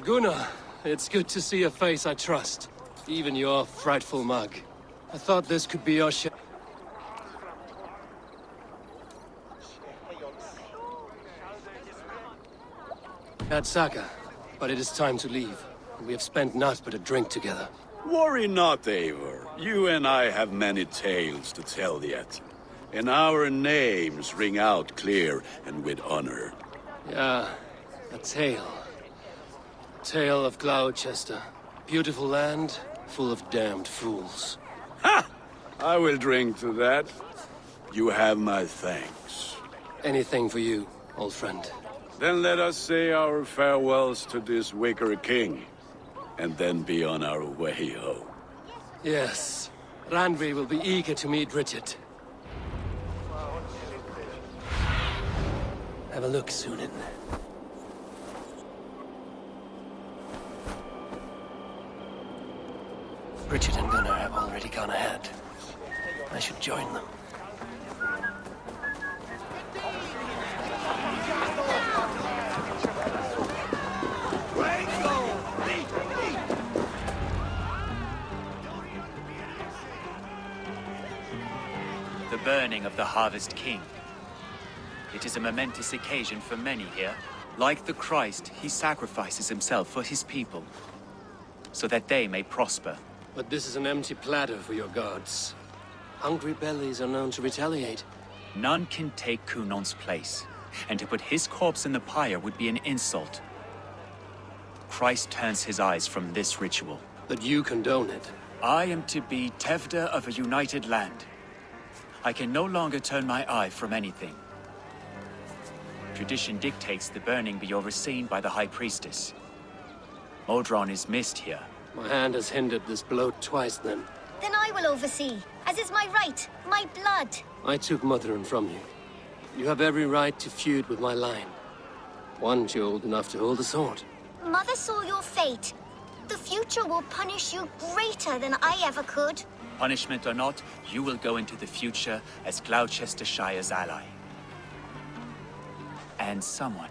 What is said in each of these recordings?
Gunnar, it's good to see a face I trust. Even your frightful mug. I thought this could be your At Saka, but it is time to leave. We have spent naught but a drink together. Worry not, Eivor. You and I have many tales to tell yet. And our names ring out clear and with honor. Yeah, a tale. Tale of Gloucester. Beautiful land, full of damned fools. Ha! I will drink to that. You have my thanks. Anything for you, old friend. Then let us say our farewells to this wicker king, and then be on our way home. Yes, Randvi will be eager to meet Richard. Have a look, Sunan. Richard and Gunnar have already gone ahead. I should join them. The burning of the Harvest King. It is a momentous occasion for many here. Like the Christ, he sacrifices himself for his people, so that they may prosper. But this is an empty platter for your gods. Hungry bellies are known to retaliate. None can take Kunon's place, and to put his corpse in the pyre would be an insult. Christ turns his eyes from this ritual. But you condone it. I am to be Tevda of a united land. I can no longer turn my eye from anything. Tradition dictates the burning be overseen by the High Priestess. Modron is missed here. My hand has hindered this blow twice, then. Then I will oversee, as is my right, my blood. I took Mother'n from you. You have every right to feud with my line. Once you're old enough to hold a sword. Mother saw your fate. The future will punish you greater than I ever could. Punishment or not, you will go into the future as Gloucestershire's ally. And someone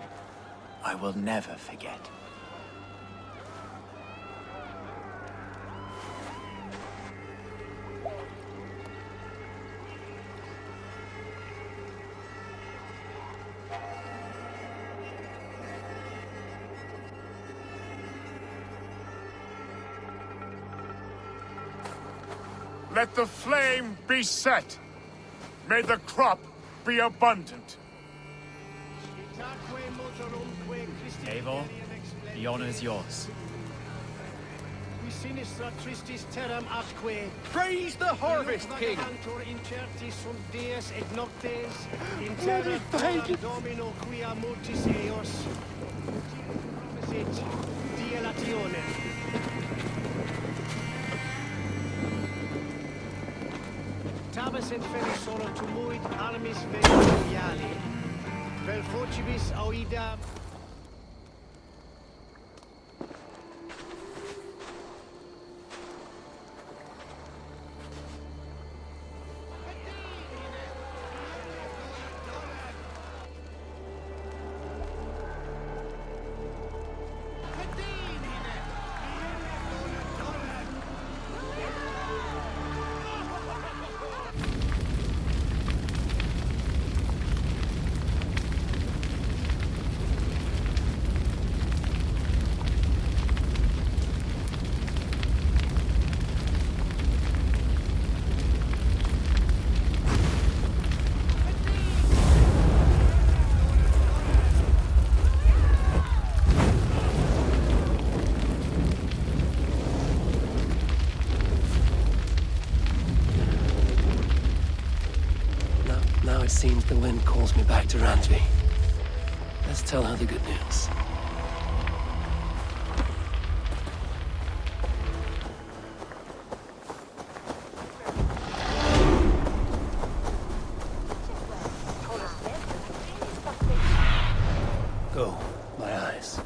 I will never forget. Let the flame be set. May the crop be abundant. Eivor, the honor is yours. Praise the Harvest King! Tabas en ferisoro tumuit armis veliali. Vel focibis auida. seems the wind calls me back to Randvi. Let's tell her the good news. Go, my eyes.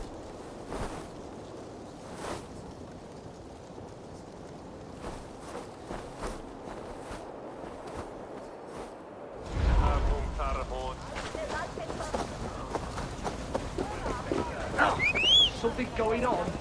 Something going on?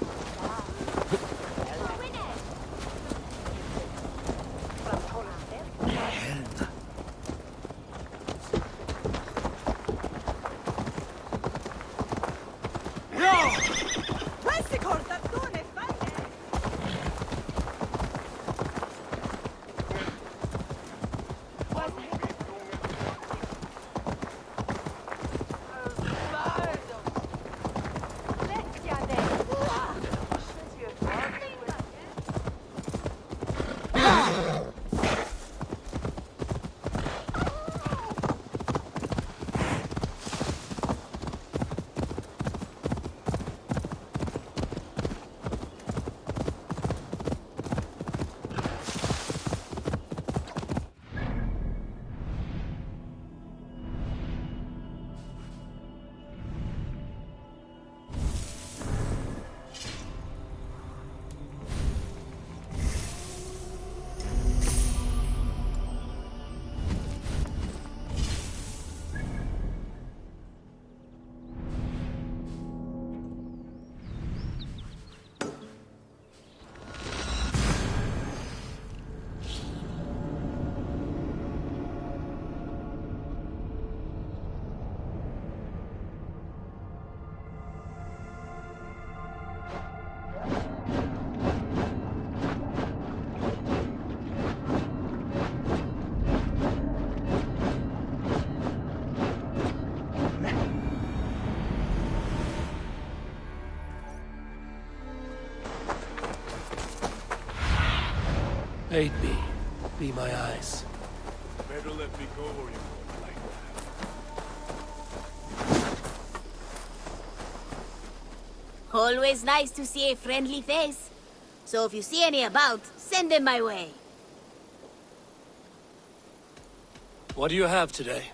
Aid me. Be my eyes. Better let me go or you won't like that. Always nice to see a friendly face. So if you see any about, send them my way. What do you have today?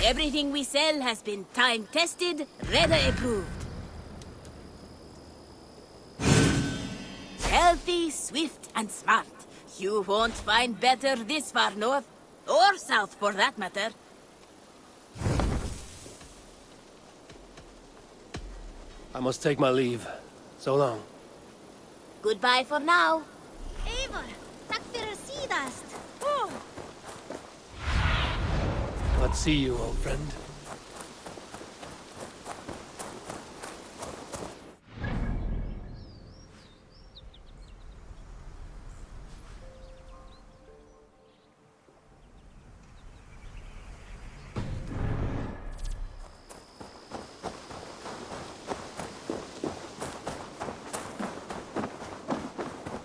Everything we sell has been time-tested, Reda approved. Healthy, swift, and smart. You won't find better this far north, or south for that matter. I must take my leave. So long. Goodbye for now. Eivor, takk fyrir síðast. Let's see you, old friend.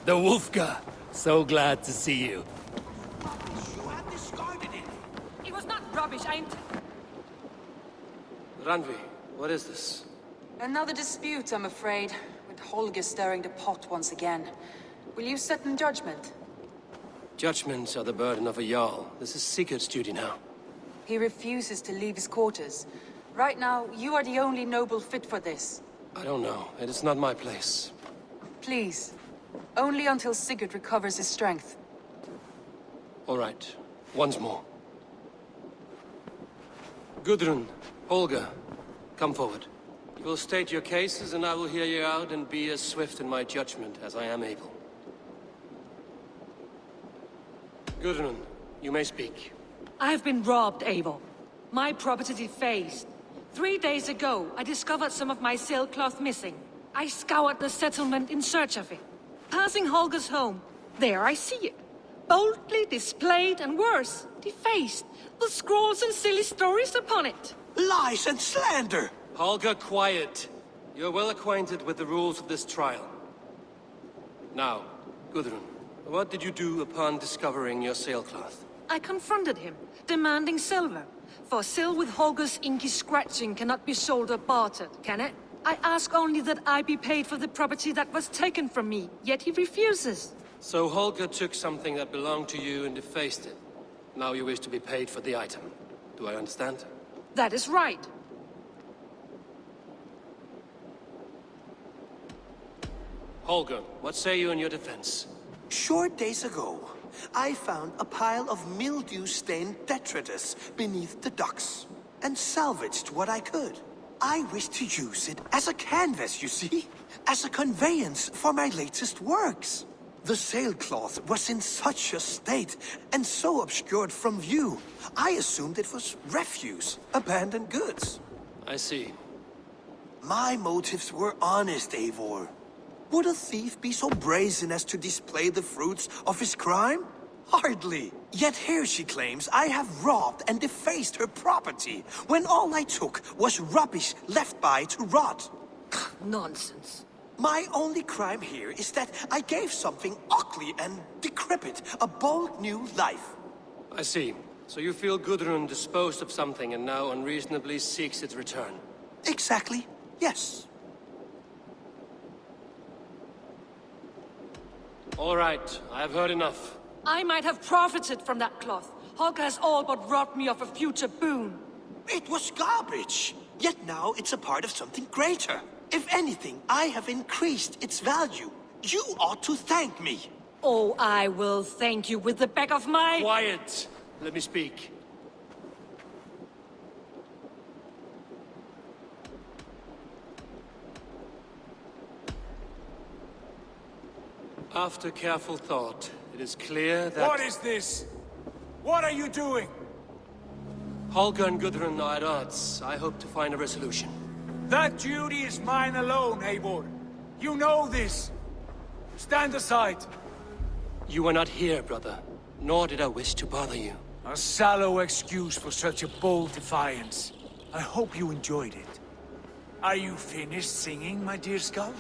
The Wolfka! So glad to see you. You had discarded it. It was not rubbish, Randvi, what is this? Another dispute, I'm afraid, with Holger stirring the pot once again. Will you sit in judgment? Judgments are the burden of a Jarl. This is Sigurd's duty now. He refuses to leave his quarters. Right now, you are the only noble fit for this. I don't know. It is not my place. Please. Only until Sigurd recovers his strength. All right. Once more. Gudrun, Olga, come forward. You will state your cases, and I will hear you out and be as swift in my judgment as I am able. Gudrun, you may speak. I have been robbed, Eivor. My property defaced. 3 days ago, I discovered some of my sailcloth missing. I scoured the settlement in search of it. Passing Holger's home, there I see it. Boldly displayed and worse, defaced, with scrolls and silly stories upon it. Lies and slander! Holger, quiet. You're well acquainted with the rules of this trial. Now, Gudrun, what did you do upon discovering your sailcloth? I confronted him, demanding silver. For sil with Holger's inky scratching cannot be sold or bartered, can it? I ask only that I be paid for the property that was taken from me, yet he refuses. So Holger took something that belonged to you and defaced it. Now you wish to be paid for the item. Do I understand? That is right. Holger, what say you in your defense? Short days ago, I found a pile of mildew-stained detritus beneath the docks, and salvaged what I could. I wish to use it as a canvas, you see? As a conveyance for my latest works. The sailcloth was in such a state, and so obscured from view, I assumed it was refuse, abandoned goods. I see. My motives were honest, Eivor. Would a thief be so brazen as to display the fruits of his crime? Hardly. Yet here she claims I have robbed and defaced her property, when all I took was rubbish left by to rot. Nonsense. My only crime here is that I gave something ugly and decrepit a bold new life. I see. So you feel Gudrun disposed of something and now unreasonably seeks its return? Exactly, yes. All right, I have heard enough. I might have profited from that cloth. Holger has all but robbed me of a future boon. It was garbage. Yet now it's a part of something greater. If anything, I have increased its value. You ought to thank me. Oh, I will thank you with the back of my... Quiet! Let me speak. After careful thought, it is clear that... What is this? What are you doing? Holger and Gudrun are at odds. I hope to find a resolution. That duty is mine alone, Eivor. You know this. Stand aside. You were not here, brother. Nor did I wish to bother you. A sallow excuse for such a bold defiance. I hope you enjoyed it. Are you finished singing, my dear Skull?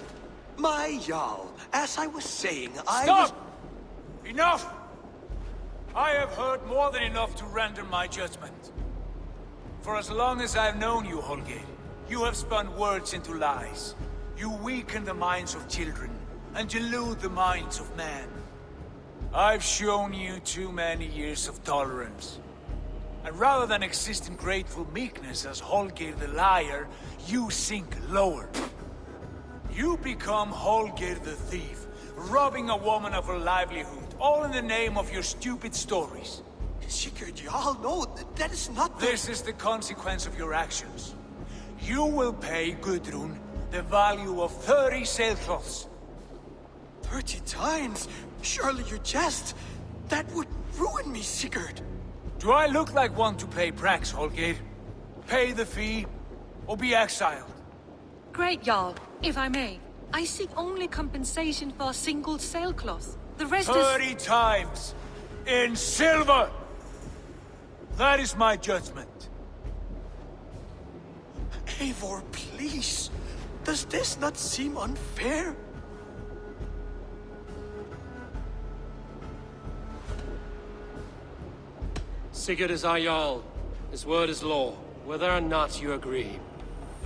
My Jarl, as I was saying, Stop! Enough! I have heard more than enough to render my judgment. For as long as I've known you, Holger, you have spun words into lies. You weaken the minds of children, and delude the minds of men. I've shown you too many years of tolerance. And rather than exist in grateful meekness as Holger the liar, you sink lower. You become Holger the thief, robbing a woman of her livelihood, all in the name of your stupid stories. Sigurd, Jarl, no, that is not the... This is the consequence of your actions. You will pay Gudrun the value of 30 sailcloths. 30 times? Surely you jest. That would ruin me, Sigurd. Do I look like one to pay pranks, Holger? Pay the fee, or be exiled. Great, Jarl, if I may. I seek only compensation for a single sailcloth. The rest 30 times! In silver! That is my judgment. Eivor, please. Does this not seem unfair? Sigurd is our Jarl. His word is law, whether or not you agree.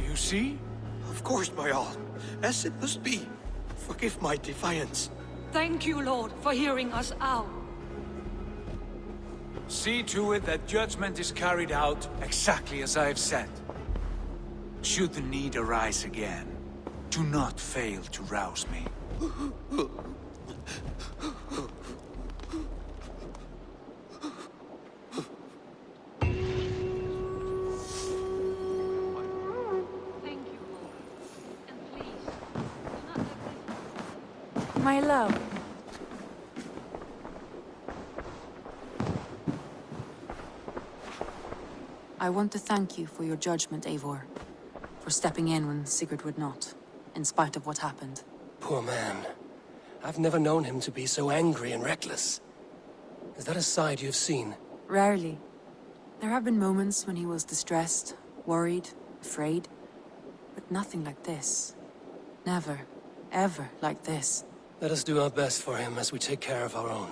You see? Of course, my Jarl. As it must be. Forgive my defiance. Thank you, Lord, for hearing us out. See to it that judgment is carried out exactly as I have said. Should the need arise again, do not fail to rouse me. Thank you, Lord. And please, do not let this... My love. I want to thank you for your judgment, Eivor. For stepping in when Sigurd would not, in spite of what happened. Poor man. I've never known him to be so angry and reckless. Is that a side you've seen? Rarely. There have been moments when he was distressed, worried, afraid. But nothing like this. Never, ever like this. Let us do our best for him as we take care of our own.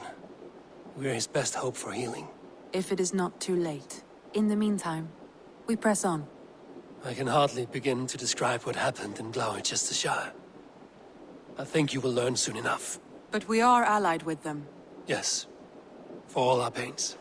We're his best hope for healing. If it is not too late. In the meantime, we press on. I can hardly begin to describe what happened in Gloucestershire. I think you will learn soon enough. But we are allied with them. Yes. For all our pains.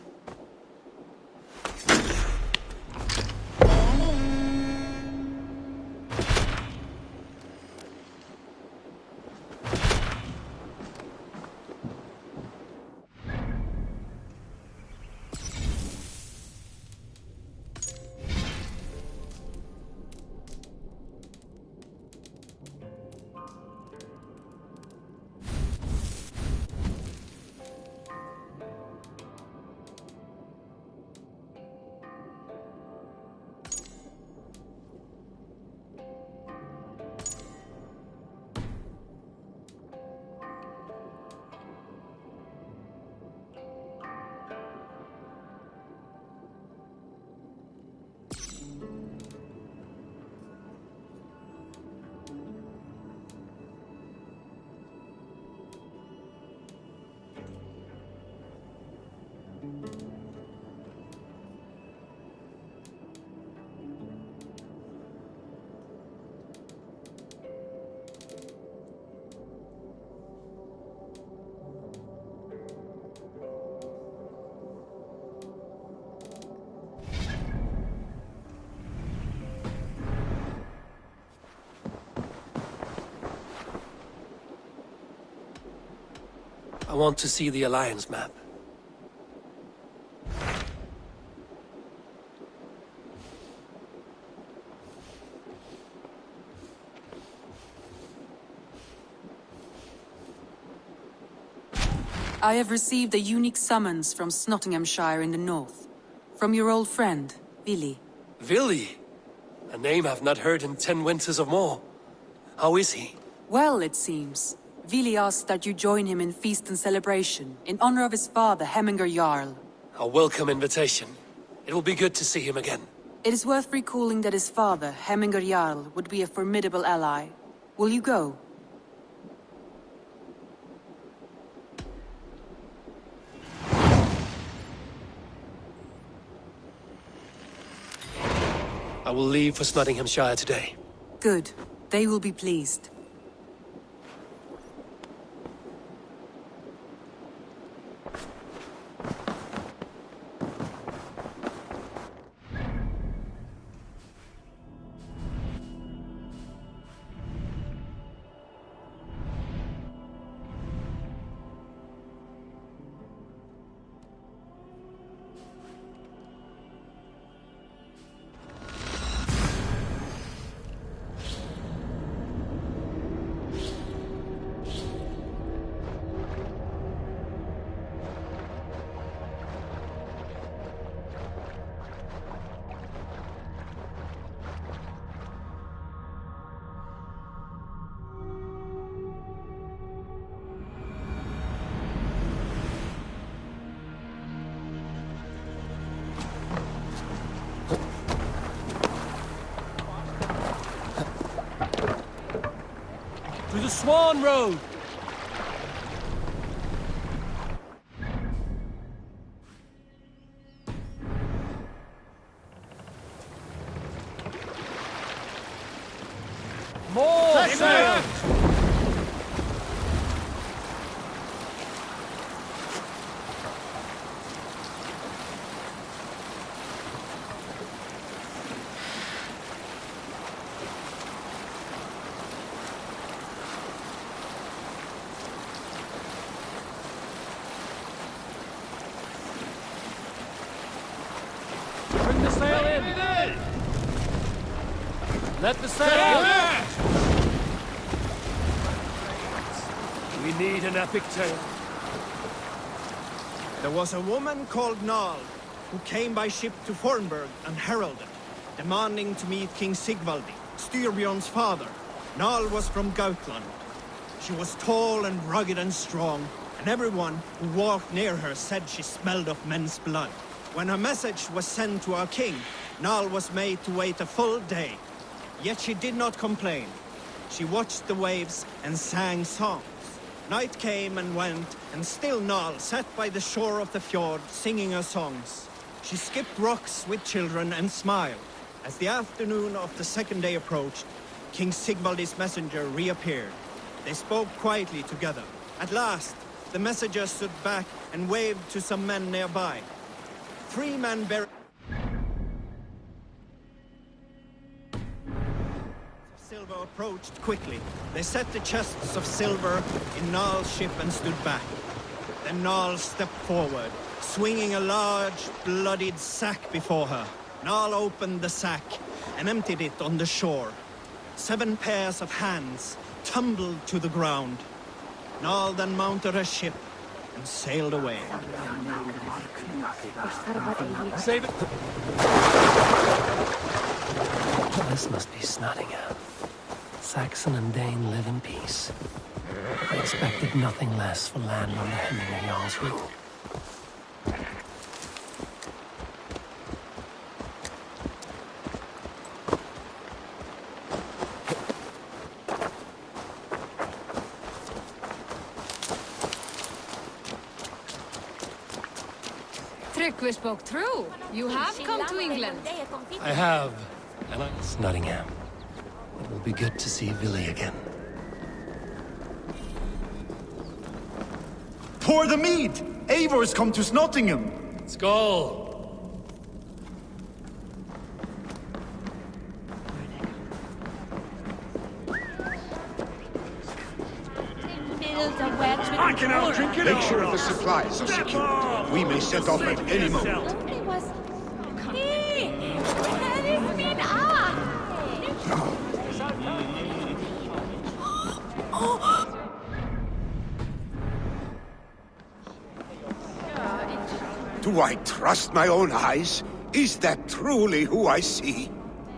I want to see the Alliance map. I have received a unique summons from Nottinghamshire in the north. From your old friend, Vili. Vili? A name I've not heard in 10 winters or more. How is he? Well, it seems. Vili asked that you join him in feast and celebration, in honor of his father, Hemminger Jarl. A welcome invitation. It will be good to see him again. It is worth recalling that his father, Hemminger Jarl, would be a formidable ally. Will you go? I will leave for Nottinghamshire today. Good. They will be pleased. To the Swan Road! More sail! Bring the sail in! Let the sail out! We need an epic tale. There was a woman called Nal, who came by ship to Fornburg and heralded, demanding to meet King Sigvaldi, Styrbjorn's father. Nal was from Gautland. She was tall and rugged and strong, and and everyone who walked near her said she smelled of men's blood. When her message was sent to our king, Nal was made to wait a full day. Yet she did not complain. She watched the waves and sang songs. Night came and went, and still Nal sat by the shore of the fjord singing her songs. She skipped rocks with children and smiled. As the afternoon of the second day approached, King Sigvaldi's messenger reappeared. They spoke quietly together. At last, the messenger stood back and waved to some men nearby. 3 men buried silver approached quickly. They set the chests of silver in Nal's ship and stood back. Then Nal stepped forward, swinging a large, bloodied sack before her. Nal opened the sack and emptied it on the shore. 7 pairs of hands tumbled to the ground. Nal then mounted her ship and sailed away. Save it! This must be Snottingham. Saxon and Dane live in peace. I expected nothing less for land under Hemminger Jarl's rule. We spoke true. You have come to England. I have, and it's Nottingham. It will be good to see Villy again. Pour the mead! Eivor's come to Snottingham! Skål! I can out-drink it all! Make sure the supplies are secured. We may set off at any moment. Do I trust my own eyes? Is that truly who I see?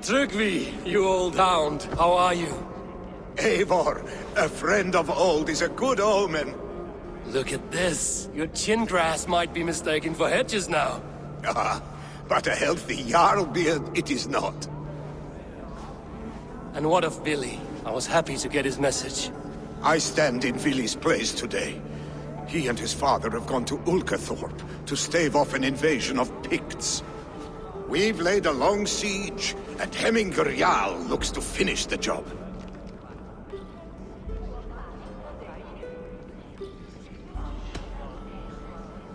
Tryggvi, you old hound, how are you? Eivor, a friend of old is a good omen. Look at this. Your chin grass might be mistaken for hedges now. Ah, but a healthy Jarl beard it is not. And what of Villy? I was happy to get his message. I stand in Villy's place today. He and his father have gone to Ulkathorpe to stave off an invasion of Picts. We've laid a long siege, and Hemminger Jarl looks to finish the job.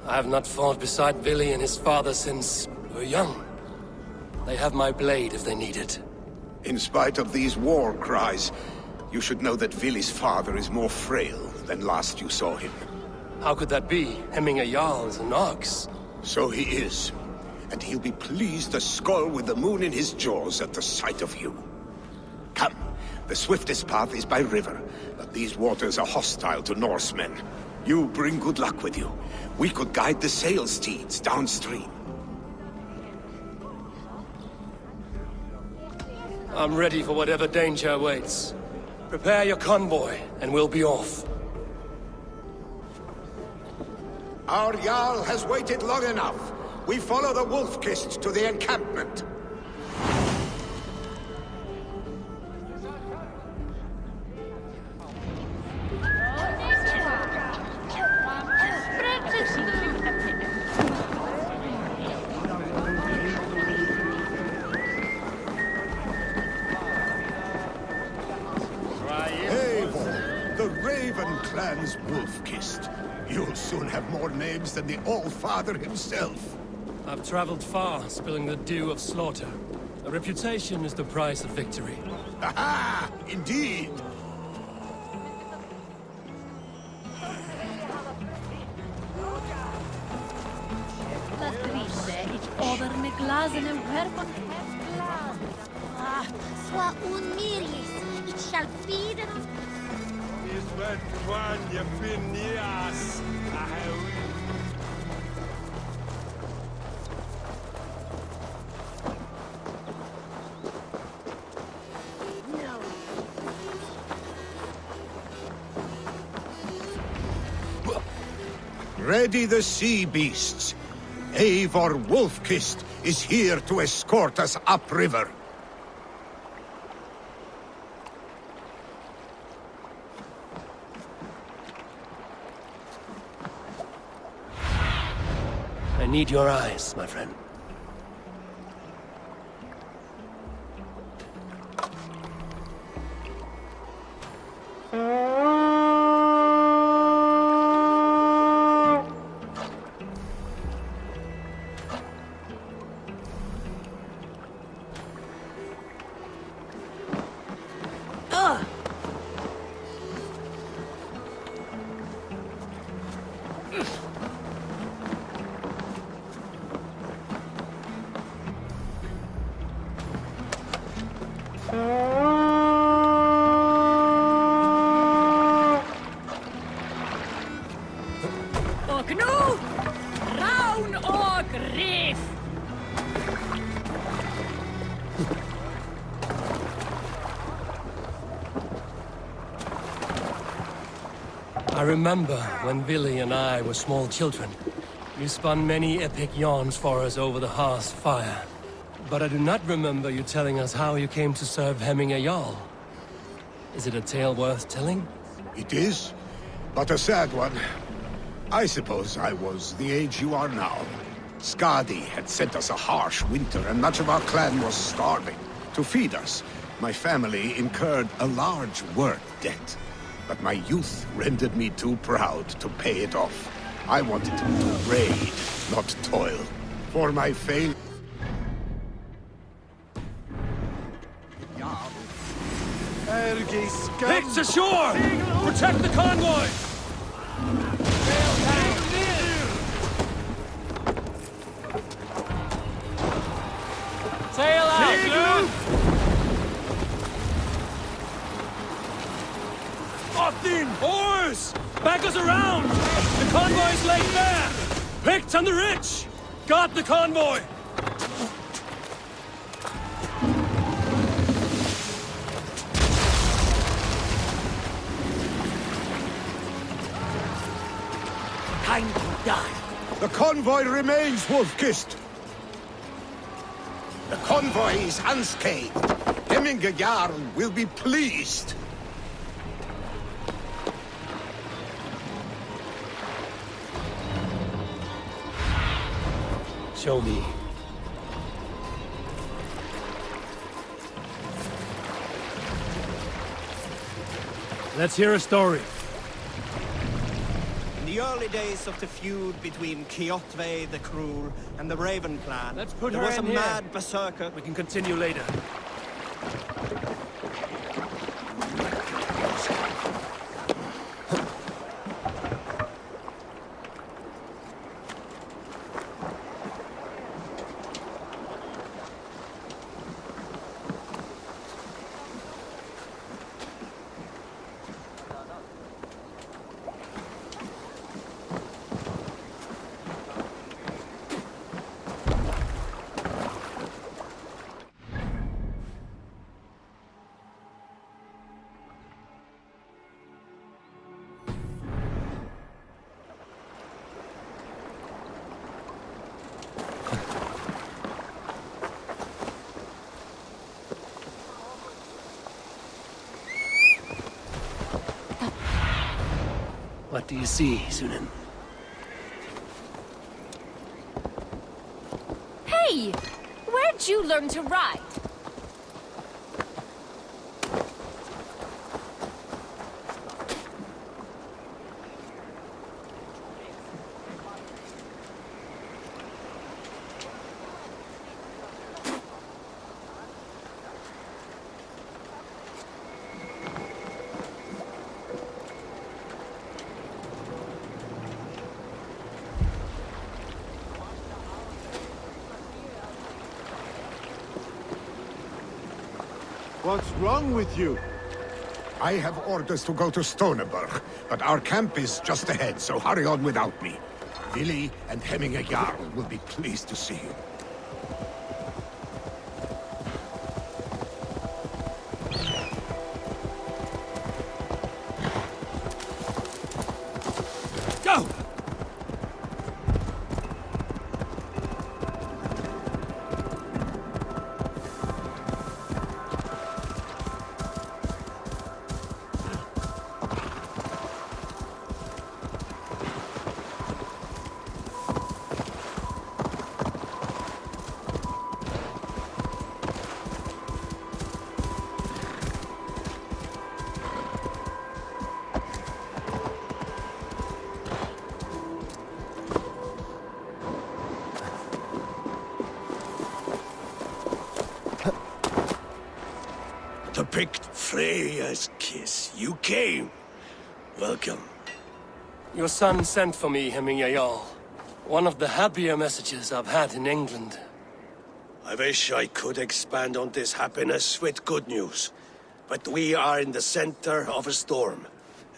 I have not fought beside Villy and his father since we were young. They have my blade if they need it. In spite of these war cries, you should know that Villy's father is more frail than last you saw him. How could that be? Hemminger Jarl is an ox. So he is. And he'll be pleased to skull with the moon in his jaws at the sight of you. Come, the swiftest path is by river, but these waters are hostile to Norsemen. You bring good luck with you. We could guide the sail steeds downstream. I'm ready for whatever danger awaits. Prepare your convoy, and we'll be off. Our Jarl has waited long enough. We follow the Wolf-Kist to the encampment. Eivor, the Raven clan's Wolf-Kist. You'll soon have more names than the All-Father himself. I've traveled far, spilling the dew of slaughter. A reputation is the price of victory. Aha! Indeed! Swa un miris, it shall feed and Ready the sea beasts. Eivor Wolf-Kissed is here to escort us upriver. I need your eyes, my friend. Och nu, Raun och Riff! I remember when Billy and I were small children. You spun many epic yarns for us over the hearth's fire. But I do not remember you telling us how you came to serve Hemming a Jarl. Is it a tale worth telling? It is, but a sad one. I suppose I was the age you are now. Skadi had sent us a harsh winter, and much of our clan was starving. To feed us, my family incurred a large work debt. But my youth rendered me too proud to pay it off. I wanted to raid, not toil. For my fail... Pigs ashore! Protect the convoy! Sail out! Oftin! Oars! Back us around! The convoy's laid bare! Picked on the rich! Got the convoy! Time to die. The convoy remains, Wolf-Kissed. The convoy is unscathed. Hemming a Jarl will be pleased. Show me. Let's hear a story. In the early days of the feud between Kjotve the Cruel and the Raven clan, Let's put there her was a in here. mad berserker. We can continue later. What do you see, Sunan? Hey! Where'd you learn to ride? What's wrong with you? I have orders to go to Stoneberg, but our camp is just ahead, so hurry on without me. Vili and Hemming a Jarl will be pleased to see you. Go! picked Freya's kiss. You came. Welcome. Your son sent for me, Hemingway Jarl. One of the happier messages I've had in England. I wish I could expand on this happiness with good news. But we are in the center of a storm.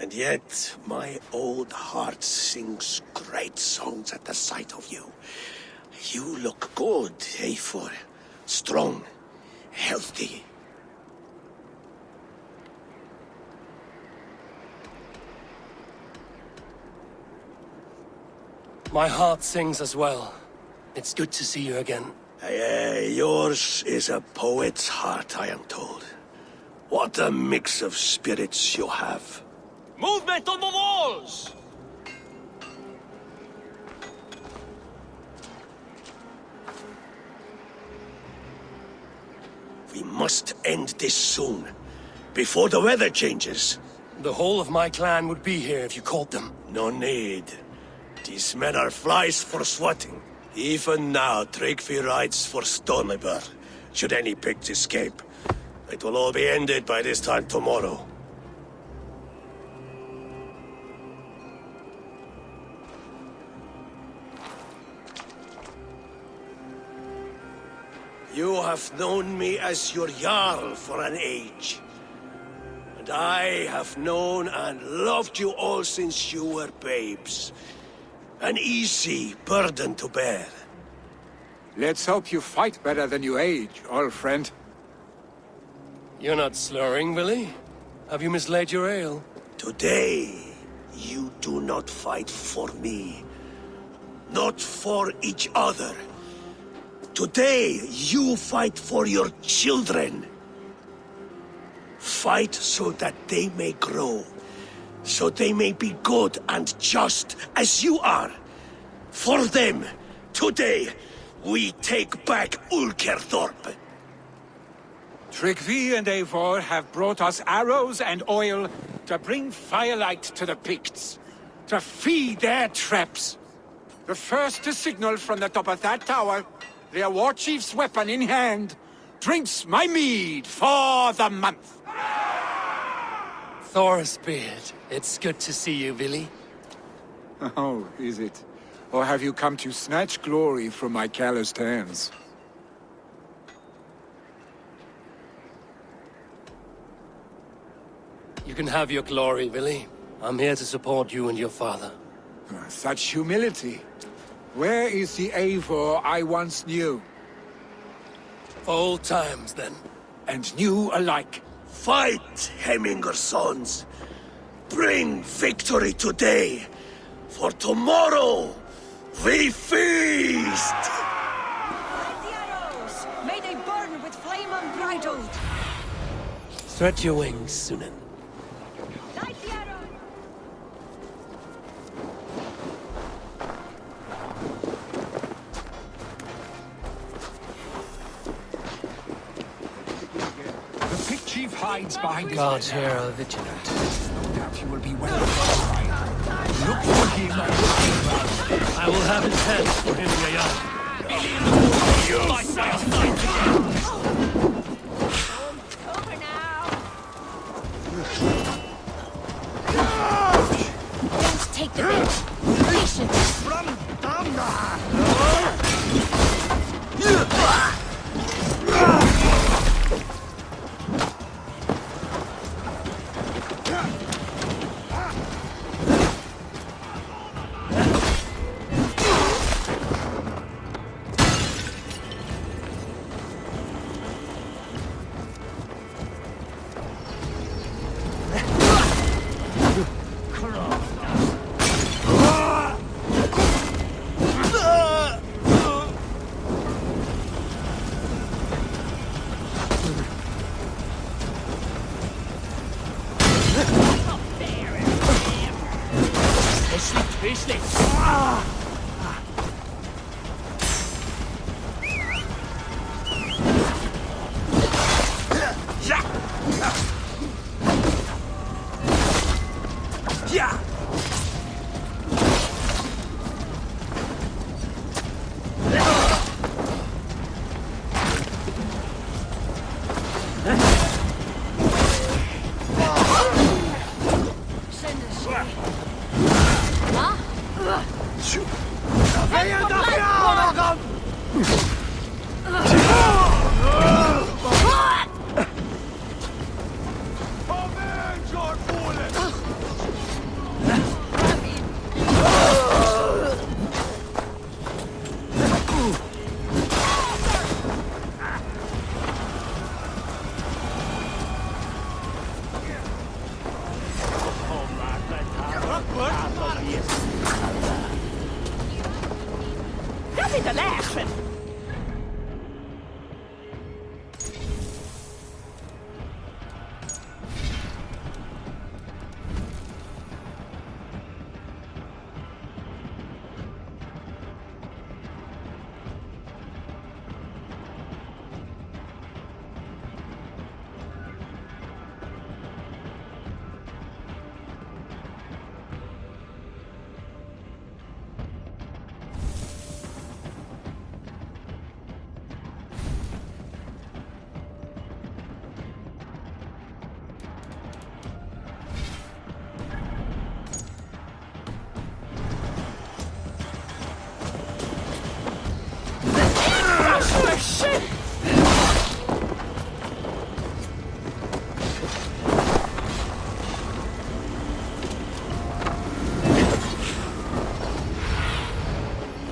And yet, my old heart sings great songs at the sight of you. You look good, Eivor. Strong, healthy. My heart sings as well. It's good to see you again. Yours is a poet's heart, I am told. What a mix of spirits you have. Movement on the walls! We must end this soon, before the weather changes. The whole of my clan would be here if you called them. No need. These men are flies for swatting. Even now, Tryggvi rides for Stormybur, should any Picts escape. It will all be ended by this time tomorrow. You have known me as your Jarl for an age. And I have known and loved you all since you were babes. An easy burden to bear. Let's hope you fight better than you age, old friend. You're not slurring, Willie? Have you mislaid your ale? Today, you do not fight for me. Not for each other. Today, you fight for your children. Fight so that they may grow. So they may be good and just as you are. For them, today, we take back Ulkerthorpe. Tryggvi and Eivor have brought us arrows and oil to bring firelight to the Picts, to feed their traps. The first to signal from the top of that tower, their war chief's weapon in hand, drinks my mead for the month. Thor's beard. It's good to see you, Willie. Oh, is it? Or have you come to snatch glory from my calloused hands? You can have your glory, Willie. I'm here to support you and your father. Such humility. Where is the Eivor I once knew? Old times, then. And new alike. Fight, Hemminger sons. Bring victory today. For tomorrow, we feast! Light the arrows! May they burn with flame unbridled! Stretch your wings, Sunan. Light the arrows! The Pict Chief hides behind his Guards here are vigilant. No doubt he will be well fortified. Look for him and look. I will have his head for him, Yaya. Over now. Don't take the bait. Patience.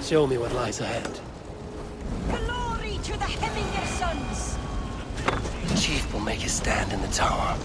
Show me what lies ahead. Glory to the Heminger sons! The chief will make his stand in the tower.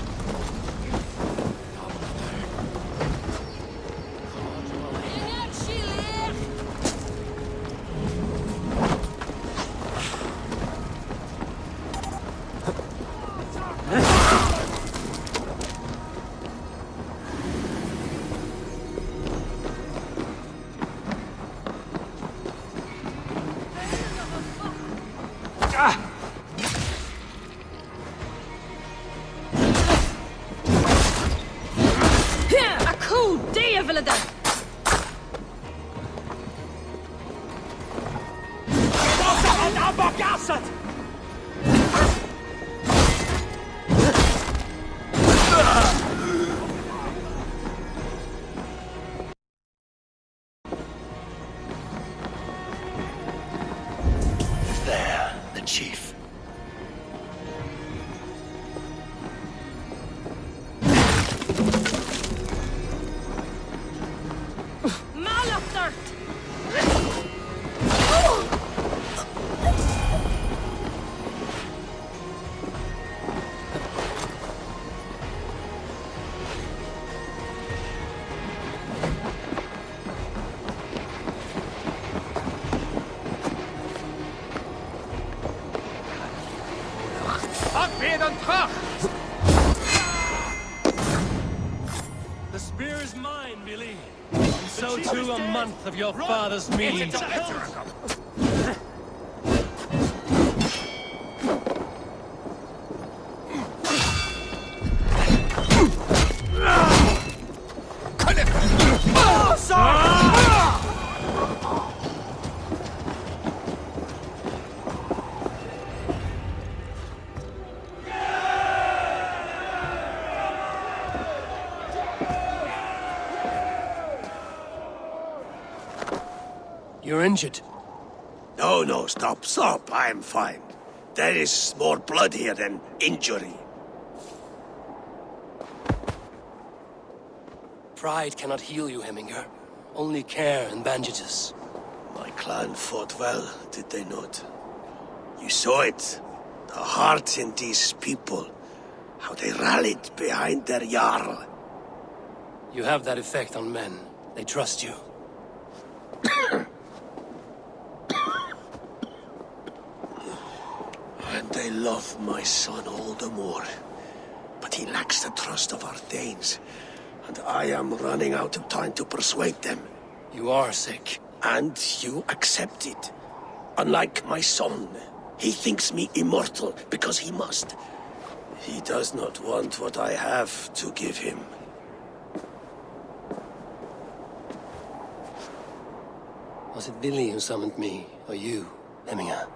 There, the chief. The spear is mine, Billy. And so too a month of your father's mead. You're injured. No, stop. I'm fine. There is more blood here than injury. Pride cannot heal you, Heminger. Only care and bandages. My clan fought well, did they not? You saw it. The heart in these people. How they rallied behind their Jarl. You have that effect on men. They trust you. And they love my son all the more. But he lacks the trust of our Danes. And I am running out of time to persuade them. You are sick. And you accept it. Unlike my son, he thinks me immortal because he must. He does not want what I have to give him. Was it Billy who summoned me, or you, Heminger?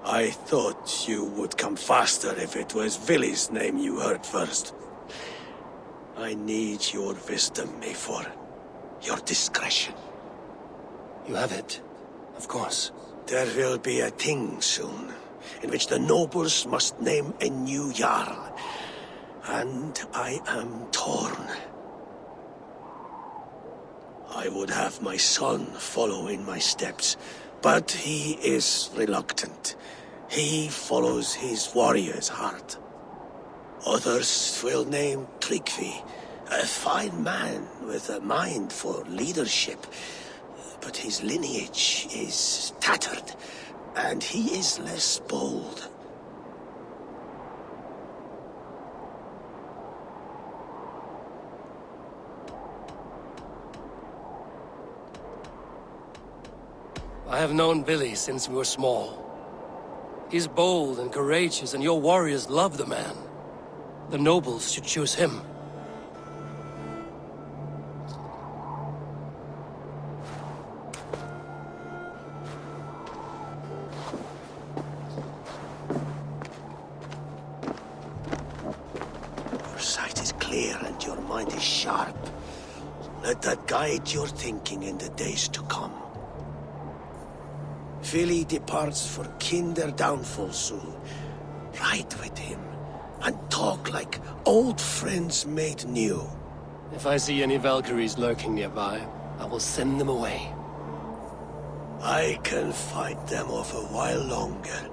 I thought you would come faster if it was Villy's name you heard first. I need your wisdom, Mayfor. Your discretion. You have it, of course. There will be a thing soon, in which the nobles must name a new Jarl. And I am torn. I would have my son follow in my steps, but he is reluctant. He follows his warrior's heart. Others will name Tryggvi, a fine man with a mind for leadership. But his lineage is tattered, and he is less bold. I have known Billy since we were small. He's bold and courageous, and your warriors love the man. The nobles should choose him. Your sight is clear and your mind is sharp. Let that guide your thinking in the days to come. Vili departs for Kinder downfall soon. Ride with him, and talk like old friends made new. If I see any Valkyries lurking nearby, I will send them away. I can fight them off a while longer.